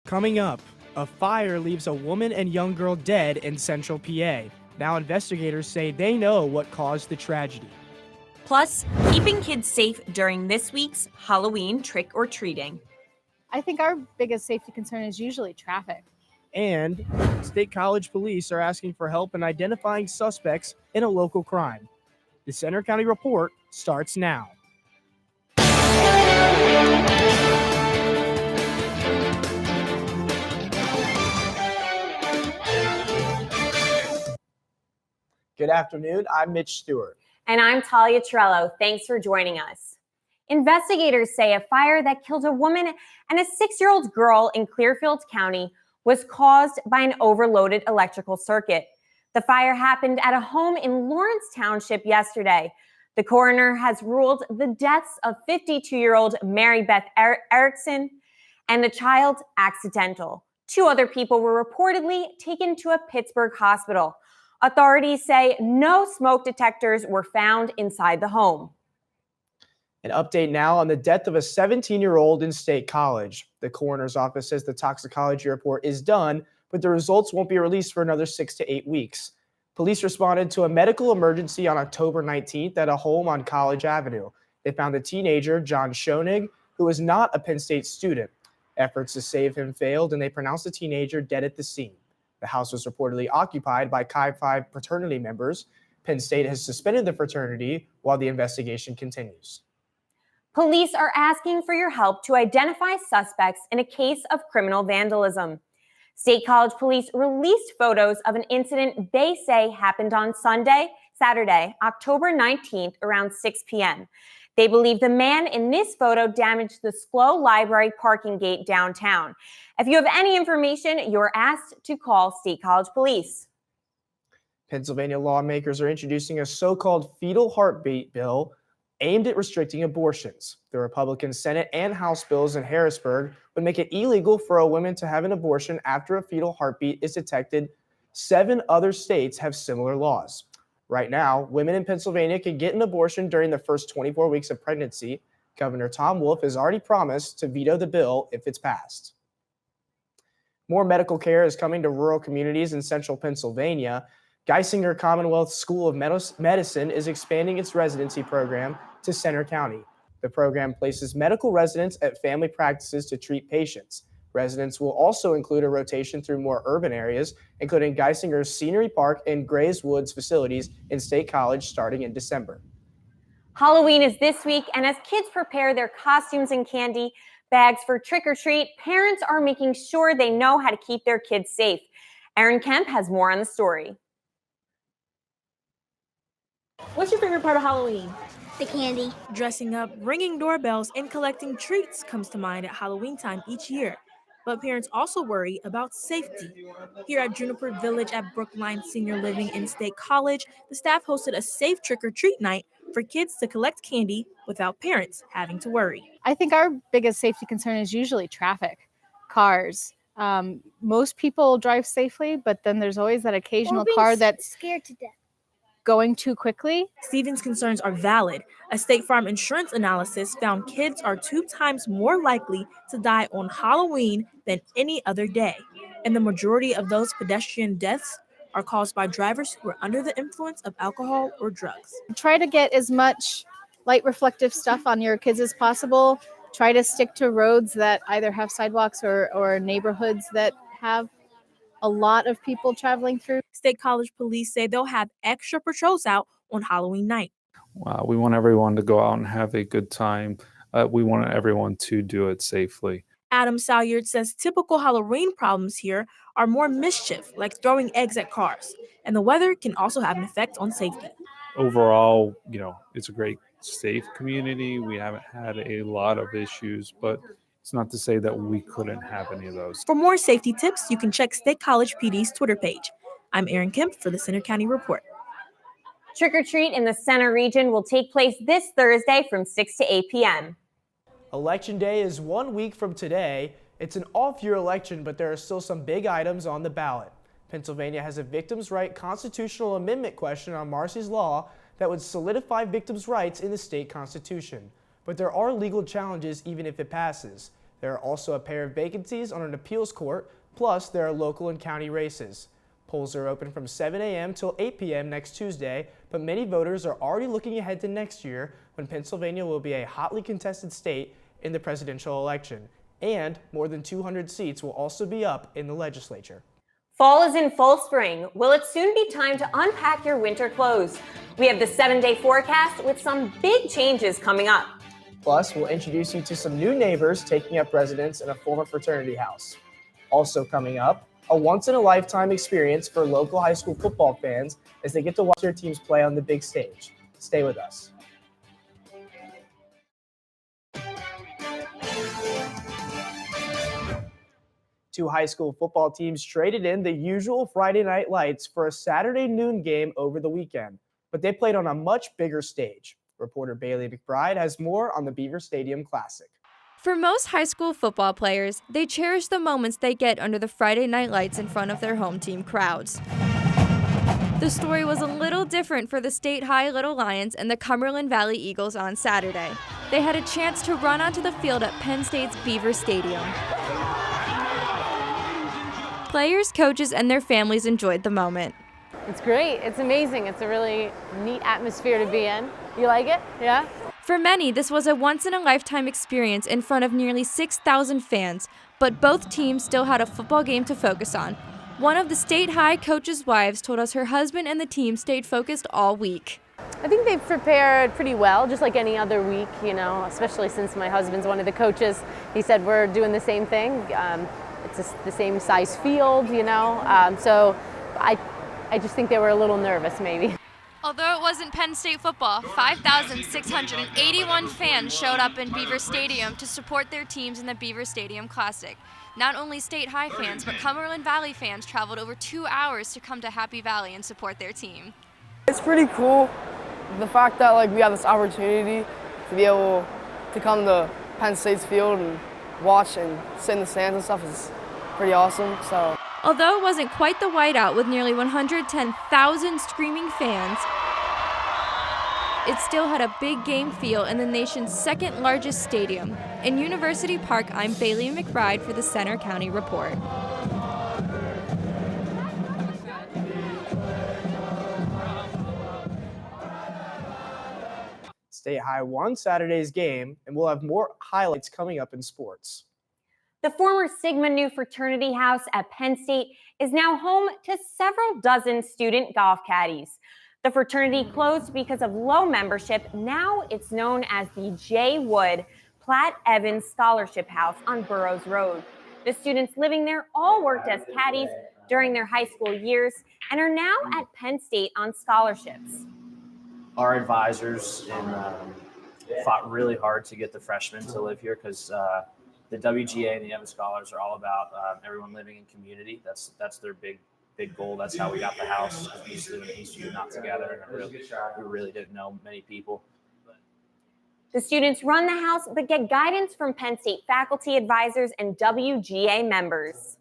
Coming up, a fire leaves a woman and young girl dead in central PA. Now investigators say they know what caused the tragedy. Plus, keeping kids safe during this week's Halloween trick-or-treating. I think our biggest safety concern is usually traffic. And State College police are asking for help in identifying suspects in a local crime. The Center County Report starts now. Good afternoon, I'm Mitch Stewart. And I'm Talia Torello. Thanks for joining us. Investigators say a fire that killed a woman and a 6-year-old girl in Clearfield County was caused by an overloaded electrical circuit. The fire happened at a home in Lawrence Township yesterday. The coroner has ruled the deaths of 52-year-old Mary Beth Erickson and the child accidental. 2 other people were reportedly taken to a Pittsburgh hospital. Authorities say no smoke detectors were found inside the home. An update now on the death of a 17-year-old in State College. The coroner's office says the toxicology report is done, but the results won't be released for another 6 to 8 weeks. Police responded to a medical emergency on October 19th at a home on College Avenue. They found the teenager, John Schoenig, who was not a Penn State student. Efforts to save him failed, and they pronounced the teenager dead at the scene. The house was reportedly occupied by Chi Phi fraternity members. Penn State has suspended the fraternity while the investigation continues. Police are asking for your help to identify suspects in a case of criminal vandalism. State College police released photos of an incident they say happened on Saturday, October 19th around 6 p.m. They believe the man in this photo damaged the SCLO Library parking gate downtown. If you have any information, you're asked to call State College Police. Pennsylvania lawmakers are introducing a so-called fetal heartbeat bill aimed at restricting abortions. The Republican Senate and House bills in Harrisburg would make it illegal for a woman to have an abortion after a fetal heartbeat is detected. 7 other states have similar laws. Right now, women in Pennsylvania can get an abortion during the first 24 weeks of pregnancy. Governor Tom Wolf has already promised to veto the bill if it's passed. More medical care is coming to rural communities in central Pennsylvania. Geisinger Commonwealth School of Medicine is expanding its residency program to Center County. The program places medical residents at family practices to treat patients. Residents will also include a rotation through more urban areas, including Geisinger's Scenery Park and Grays Woods facilities in State College starting in December. Halloween is this week, and as kids prepare their costumes and candy bags for trick-or-treat, parents are making sure they know how to keep their kids safe. Erin Kemp has more on the story. What's your favorite part of Halloween? The candy. Dressing up, ringing doorbells, and collecting treats comes to mind at Halloween time each year. But parents also worry about safety. Here at Juniper Village at Brookline Senior Living in State College, the staff hosted a safe trick-or-treat night for kids to collect candy without parents having to worry. I think our biggest safety concern is usually traffic, cars. Most people drive safely, but then there's always that occasional car that's scared to death. Going too quickly. Stephen's concerns are valid. A State Farm insurance analysis found kids are 2 times more likely to die on Halloween than any other day. And the majority of those pedestrian deaths are caused by drivers who are under the influence of alcohol or drugs. Try to get as much light reflective stuff on your kids as possible. Try to stick to roads that either have sidewalks or neighborhoods that have a lot of people traveling through. State College police say they'll have extra patrols out on Halloween night. We want everyone to go out and have a good time. We want everyone to do it safely. Adam Salyard says typical Halloween problems here are more mischief, like throwing eggs at cars. And the weather can also have an effect on safety. Overall, it's a great, safe community. We haven't had a lot of issues, but it's not to say that we couldn't have any of those. For more safety tips, you can check State College PD's Twitter page. I'm Erin Kemp for the Center County Report. Trick-or-treat in the Center region will take place this Thursday from 6 to 8 p.m. Election Day is 1 week from today. It's an off-year election, but there are still some big items on the ballot. Pennsylvania has a victims' right constitutional amendment question on Marsy's Law that would solidify victims' rights in the state constitution. But there are legal challenges even if it passes. There are also a pair of vacancies on an appeals court, plus there are local and county races. Polls are open from 7 a.m. till 8 p.m. next Tuesday, but many voters are already looking ahead to next year when Pennsylvania will be a hotly contested state in the presidential election, and more than 200 seats will also be up in the legislature. Fall is in full swing. Will it soon be time to unpack your winter clothes? We have the 7-day forecast with some big changes coming up. Plus, we'll introduce you to some new neighbors taking up residence in a former fraternity house. Also coming up, a once-in-a-lifetime experience for local high school football fans as they get to watch their teams play on the big stage. Stay with us. Two high school football teams traded in the usual Friday night lights for a Saturday noon game over the weekend, but they played on a much bigger stage. Reporter Bailey McBride has more on the Beaver Stadium Classic. For most high school football players, they cherish the moments they get under the Friday night lights in front of their home team crowds. The story was a little different for the State High Little Lions and the Cumberland Valley Eagles on Saturday. They had a chance to run onto the field at Penn State's Beaver Stadium. Players, coaches, and their families enjoyed the moment. It's great. It's amazing. It's a really neat atmosphere to be in. You like it? Yeah? For many, this was a once-in-a-lifetime experience in front of nearly 6,000 fans, but both teams still had a football game to focus on. One of the State High coaches' wives told us her husband and the team stayed focused all week. I think they've prepared pretty well, just like any other week, you know, especially since my husband's one of the coaches. He said we're doing the same thing. It's the same size field, you know, so I just think they were a little nervous maybe. Although it wasn't Penn State football, 5,681 fans showed up in Beaver Stadium to support their teams in the Beaver Stadium Classic. Not only State High fans, but Cumberland Valley fans traveled over 2 hours to come to Happy Valley and support their team. It's pretty cool, the fact that we have this opportunity to be able to come to Penn State's field and watch and sit in the stands and stuff is pretty awesome. So, although it wasn't quite the whiteout with nearly 110,000 screaming fans, it still had a big game feel in the nation's second largest stadium. In University Park, I'm Bailey McBride for the Center County Report. State High won Saturday's game, and we'll have more highlights coming up in sports. The former Sigma Nu fraternity house at Penn State is now home to several dozen student golf caddies. The fraternity closed because of low membership. Now it's known as the J. Wood Platt Evans Scholarship House on Burroughs Road. The students living there all worked as caddies during their high school years and are now at Penn State on scholarships. Our advisors fought really hard to get the freshmen to live here because the WGA and the Evans Scholars are all about everyone living in community. That's their big goal. That's how we got the house. We used to live in Eastview, not together, and we really didn't know many people. The students run the house but get guidance from Penn State faculty, advisors, and WGA members.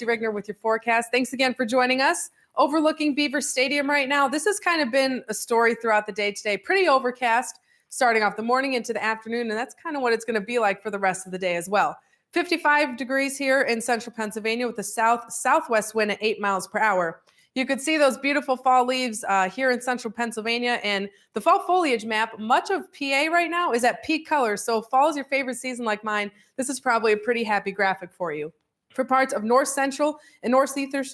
Regner with your forecast. Thanks again for joining us. Overlooking Beaver Stadium right now. This has kind of been a story throughout the day today. Pretty overcast starting off the morning into the afternoon, and that's kind of what it's going to be like for the rest of the day as well. 55 degrees here in central Pennsylvania with a southwest wind at 8 miles per hour. You could see those beautiful fall leaves here in central Pennsylvania, and the fall foliage map. Much of PA right now is at peak colors, so if fall is your favorite season like mine, this is probably a pretty happy graphic for you. For parts of north central and northeastern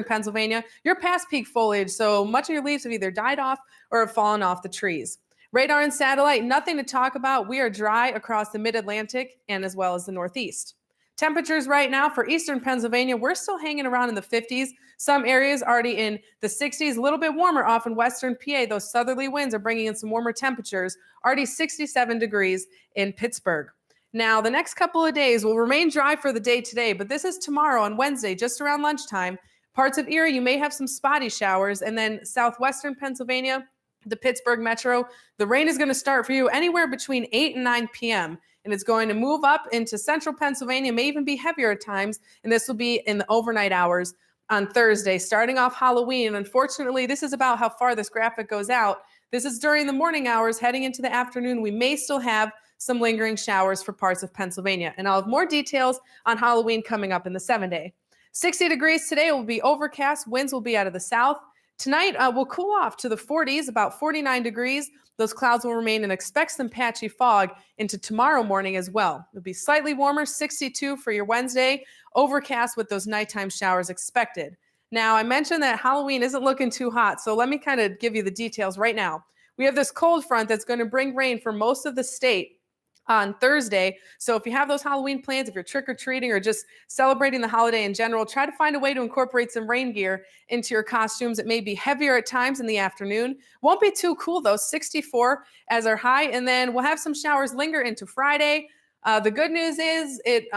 Pennsylvania, you're past peak foliage, so much of your leaves have either died off or have fallen off the trees. Radar and satellite, nothing to talk about. We are dry across the mid-Atlantic and as well as the Northeast. Temperatures right now for eastern Pennsylvania, we're still hanging around in the 50s. Some areas already in the 60s, a little bit warmer off in western PA. Those southerly winds are bringing in some warmer temperatures, already 67 degrees in Pittsburgh. Now, the next couple of days will remain dry for the day today, but this is tomorrow on Wednesday, just around lunchtime. Parts of Erie, you may have some spotty showers, and then southwestern Pennsylvania, the Pittsburgh metro, the rain is going to start for you anywhere between 8 and 9 p.m., and it's going to move up into central Pennsylvania, may even be heavier at times, and this will be in the overnight hours. on Thursday, starting off Halloween. Unfortunately, this is about how far this graphic goes out. This is during the morning hours. Heading into the afternoon, we may still have some lingering showers for parts of Pennsylvania. And I'll have more details on Halloween coming up in the 7-day. 60 degrees today, will be overcast. Winds will be out of the south. Tonight, we'll cool off to the 40s, about 49 degrees. Those clouds will remain, and expect some patchy fog into tomorrow morning as well. It'll be slightly warmer, 62 for your Wednesday, overcast with those nighttime showers expected. Now, I mentioned that Halloween isn't looking too hot, so let me kind of give you the details right now. We have this cold front that's going to bring rain for most of the state on Thursday. So if you have those Halloween plans, if you're trick-or-treating or just celebrating the holiday in general, try to find a way to incorporate some rain gear into your costumes. It may be heavier at times in the afternoon. Won't be too cool though, 64 as our high. And then we'll have some showers linger into Friday. The good news is it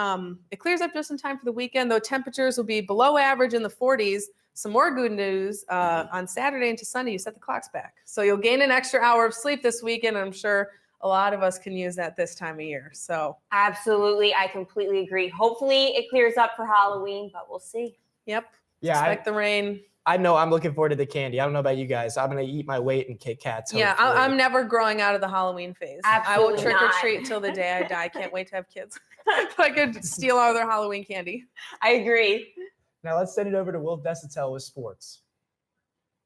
clears up just in time for the weekend, though temperatures will be below average in the 40s. Some more good news on Saturday into Sunday, you set the clocks back. So you'll gain an extra hour of sleep this weekend. I'm sure a lot of us can use that this time of year. So Absolutely. I completely agree. Hopefully it clears up for Halloween, but we'll see. Yep. Yeah, Expect the rain. I know I'm looking forward to the candy. I don't know about you guys. I'm going to eat my weight in Kit Kats. Yeah, hopefully. I'm never growing out of the Halloween phase. Absolutely I will trick or not. treat until the day I die. I can't wait to have kids. I could steal all their Halloween candy. I agree. Now let's send it over to Will Desitel with sports.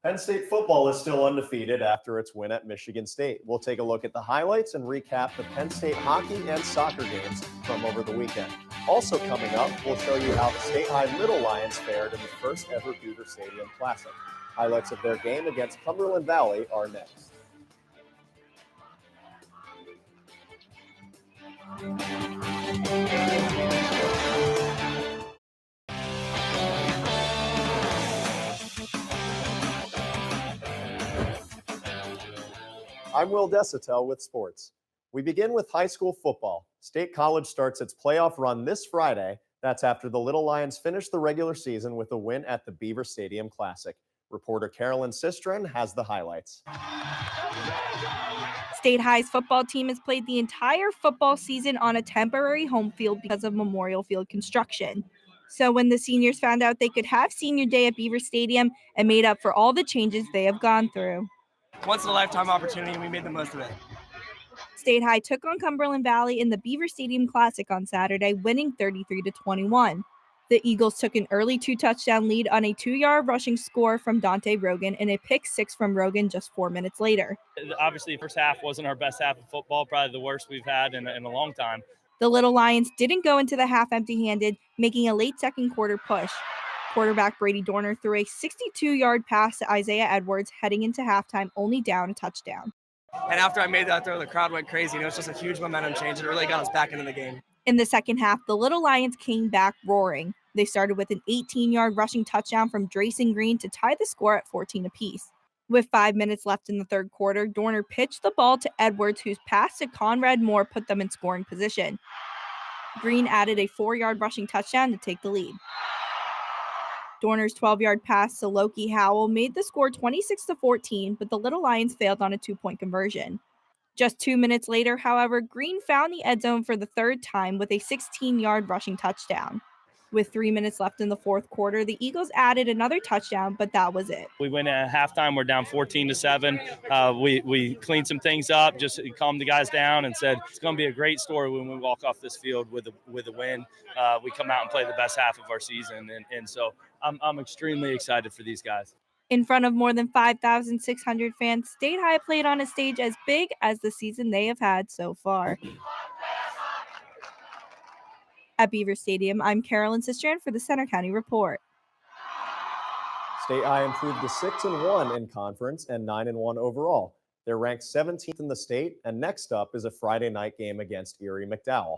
Penn State football is still undefeated after its win at Michigan State. We'll take a look at the highlights and recap the Penn State hockey and soccer games from over the weekend. Also coming up, we'll show you how the State High Little Lions fared in the first ever Beaver Stadium Classic. Highlights of their game against Cumberland Valley are next. I'm Will Desitel with sports. We begin with high school football. State College starts its playoff run this Friday. That's after the Little Lions finish the regular season with a win at the Beaver Stadium Classic. Reporter Carolyn Sistren has the highlights. State High's football team has played the entire football season on a temporary home field because of Memorial Field construction. So when the seniors found out they could have senior day at Beaver Stadium, it made up for all the changes they have gone through. Once-in-a-lifetime opportunity, and we made the most of it. State High took on Cumberland Valley in the Beaver Stadium Classic on Saturday, winning 33-21. The Eagles took an early 2-touchdown lead on a 2-yard rushing score from Dante Rogan and a pick six from Rogan just 4 minutes later. Obviously, the first half wasn't our best half of football, probably the worst we've had in a long time. The Little Lions didn't go into the half empty-handed, making a late second quarter push. Quarterback Brady Dorner threw a 62-yard pass to Isaiah Edwards heading into halftime, only down a touchdown. And after I made that throw, the crowd went crazy. And it was just a huge momentum change. It really got us back into the game. In the second half, the Little Lions came back roaring. They started with an 18-yard rushing touchdown from Drayson Green to tie the score at 14 apiece. With 5 minutes left in the third quarter, Dorner pitched the ball to Edwards, whose pass to Conrad Moore put them in scoring position. Green added a 4-yard rushing touchdown to take the lead. Dorner's 12-yard pass to Loki Howell made the score 26-14, but the Little Lions failed on a 2-point conversion. Just 2 minutes later, however, Green found the end zone for the third time with a 16-yard rushing touchdown. With 3 minutes left in the fourth quarter, the Eagles added another touchdown, but that was it. We went at halftime. We're down 14-7. We cleaned some things up, just calmed the guys down, and said it's going to be a great story when we walk off this field with a win. We come out and play the best half of our season, and so I'm extremely excited for these guys. In front of more than 5,600 fans, State High played on a stage as big as the season they have had so far. At Beaver Stadium, I'm Carolyn Sistran for the Center County Report. State High improved to 6-1 in conference and 9-1 overall. They're ranked 17th in the state, and next up is a Friday night game against Erie McDowell.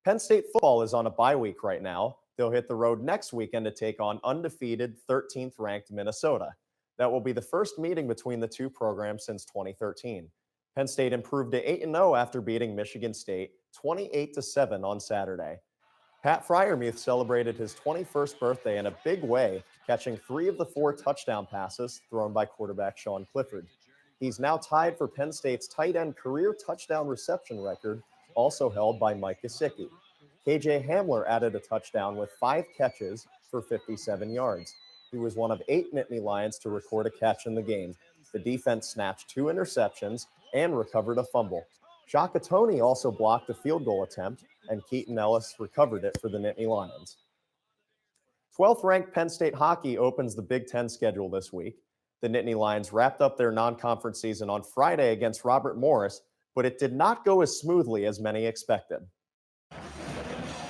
Penn State football is on a bye week right now. They'll hit the road next weekend to take on undefeated 13th ranked Minnesota. That will be the first meeting between the two programs since 2013. Penn State improved to 8-0 after beating Michigan State 28-7 on Saturday. Pat Fryermuth celebrated his 21st birthday in a big way, catching 3 of the 4 touchdown passes thrown by quarterback Sean Clifford. He's now tied for Penn State's tight end career touchdown reception record, also held by Mike Gesicki. KJ Hamler added a touchdown with 5 catches for 57 yards. He was one of 8 Nittany Lions to record a catch in the game. The defense snatched 2 interceptions and recovered a fumble. Shaka Toney also blocked a field goal attempt, and Keaton Ellis recovered it for the Nittany Lions. 12th ranked Penn State hockey opens the Big Ten schedule this week. The Nittany Lions wrapped up their non-conference season on Friday against Robert Morris, but it did not go as smoothly as many expected.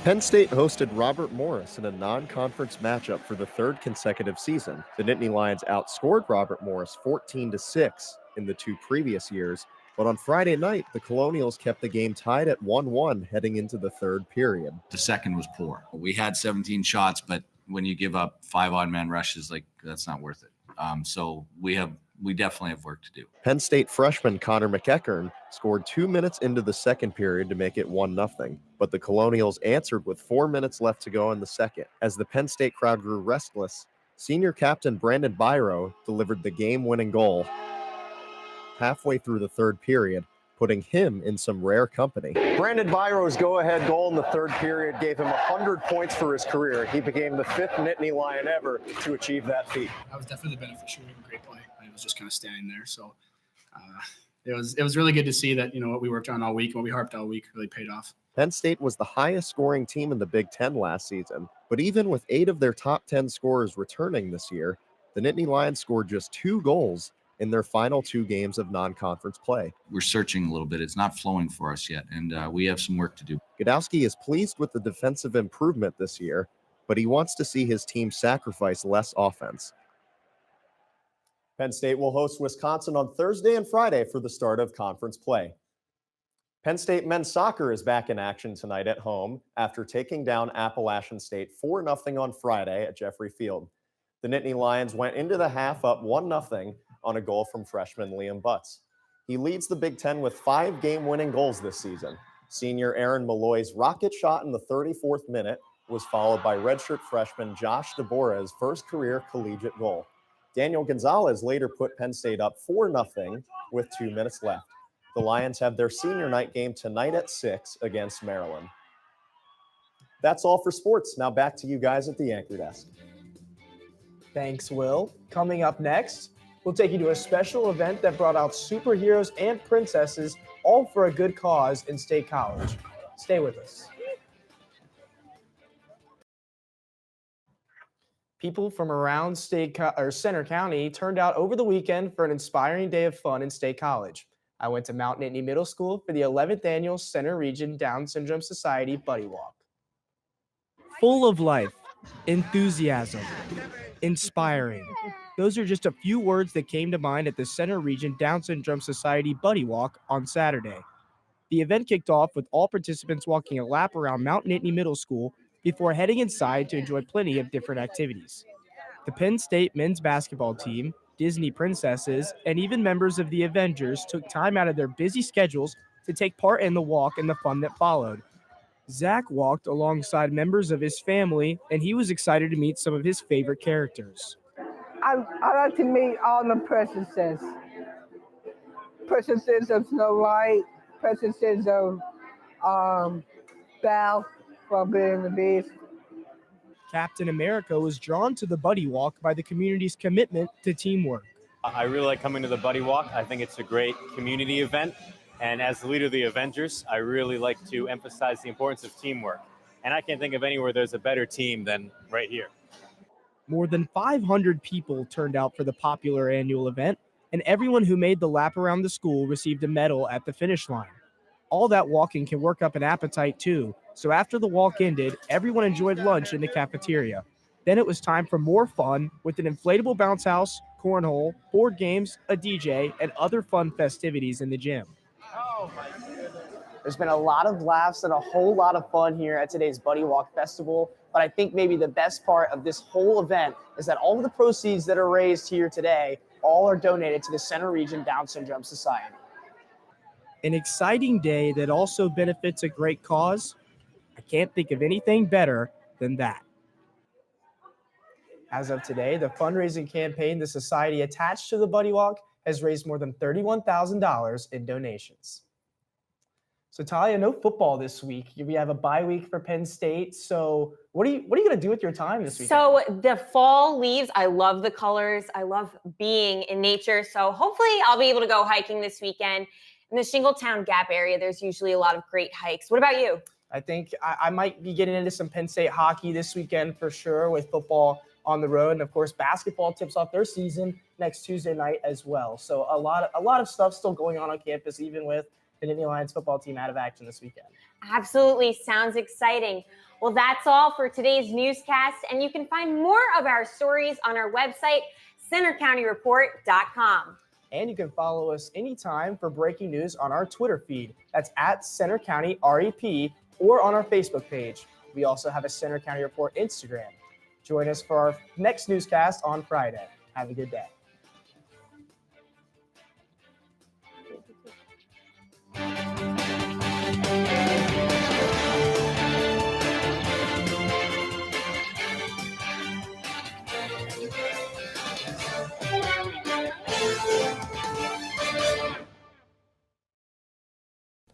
Penn State hosted Robert Morris in a non-conference matchup for the 3rd consecutive season. The Nittany Lions outscored Robert Morris 14-6 in the 2 previous years, but on Friday night, the Colonials kept the game tied at 1-1 heading into the 3rd period. The second was poor. We had 17 shots, but when you give up 5 odd-man rushes, that's not worth it. So we definitely have work to do. Penn State freshman Connor McEachern scored 2 minutes into the second period to make it 1-0, but the Colonials answered with 4 minutes left to go in the second. As the Penn State crowd grew restless, senior captain Brandon Byro delivered the game-winning goal halfway through the 3rd period, putting him in some rare company. Brandon Byro's go-ahead goal in the 3rd period gave him 100 points for his career. He became the 5th Nittany Lion ever to achieve that feat. I was definitely the beneficiary of a great play. I was just kind of standing there. So it was really good to see that, what we worked on all week and what we harped all week really paid off. Penn State was the highest scoring team in the Big Ten last season, but even with 8 of their top 10 scorers returning this year, the Nittany Lions scored just 2 goals in their final 2 games of non-conference play. We're searching a little bit. It's not flowing for us yet, and we have some work to do. Godowski is pleased with the defensive improvement this year, but he wants to see his team sacrifice less offense. Penn State will host Wisconsin on Thursday and Friday for the start of conference play. Penn State men's soccer is back in action tonight at home after taking down Appalachian State 4-0 on Friday at Jeffrey Field. The Nittany Lions went into the half up 1-0 on a goal from freshman Liam Butts. He leads the Big Ten with 5 game-winning goals this season. Senior Aaron Malloy's rocket shot in the 34th minute was followed by redshirt freshman Josh DeBora's first career collegiate goal. Daniel Gonzalez later put Penn State up 4-0 with 2 minutes left. The Lions have their senior night game tonight at 6 against Maryland. That's all for sports. Now back to you guys at the anchor desk. Thanks, Will. Coming up next, we'll take you to a special event that brought out superheroes and princesses, all for a good cause in State College. Stay with us. People from around Center County turned out over the weekend for an inspiring day of fun in State College. I went to Mount Nittany Middle School for the 11th Annual Center Region Down Syndrome Society Buddy Walk. Full of life, enthusiasm, inspiring. Those are just a few words that came to mind at the Center Region Down Syndrome Society Buddy Walk on Saturday. The event kicked off with all participants walking a lap around Mount Nittany Middle School before heading inside to enjoy plenty of different activities. The Penn State men's basketball team, Disney princesses, and even members of the Avengers took time out of their busy schedules to take part in the walk and the fun that followed. Zach walked alongside members of his family, and he was excited to meet some of his favorite characters. I like to meet all the princesses. Princesses of Snow White, princesses of Belle from Beauty and the Beast. Captain America was drawn to the Buddy Walk by the community's commitment to teamwork. I really like coming to the Buddy Walk. I think it's a great community event. And as the leader of the Avengers, I really like to emphasize the importance of teamwork. And I can't think of anywhere there's a better team than right here. More than 500 people turned out for the popular annual event, and everyone who made the lap around the school received a medal at the finish line. All that walking can work up an appetite too, so after the walk ended, everyone enjoyed lunch in the cafeteria. Then it was time for more fun with an inflatable bounce house, cornhole, board games, a DJ, and other fun festivities in the gym. There's been a lot of laughs and a whole lot of fun here at today's Buddy Walk Festival, but I think maybe the best part of this whole event is that all of the proceeds that are raised here today all are donated to the Center Region Down Syndrome Society. An exciting day that also benefits a great cause. I can't think of anything better than that. As of today, the fundraising campaign the society attached to the Buddy Walk has raised more than $31,000 in donations. So Talia, no football this week. We have a bye week for Penn State. So what are you going to do with your time this week? So the fall leaves. I love the colors. I love being in nature. So hopefully I'll be able to go hiking this weekend. In the Shingletown Gap area, there's usually a lot of great hikes. What about you? I think I might be getting into some Penn State hockey this weekend for sure, with football on the road. And of course, basketball tips off their season next Tuesday night as well. So a lot of stuff still going on campus, even with the Nittany Lions football team out of action this weekend. Absolutely. Sounds exciting. Well, that's all for today's newscast. And you can find more of our stories on our website, centercountyreport.com. And you can follow us anytime for breaking news on our Twitter feed. That's at Center County REP, or on our Facebook page. We also have a Center County Report Instagram. Join us for our next newscast on Friday. Have a good day.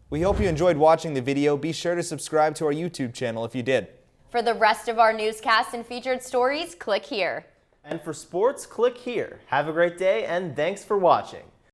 We hope you enjoyed watching the video. Be sure to subscribe to our YouTube channel if you did. For the rest of our newscasts and featured stories, click here. And for sports, click here. Have a great day, and thanks for watching.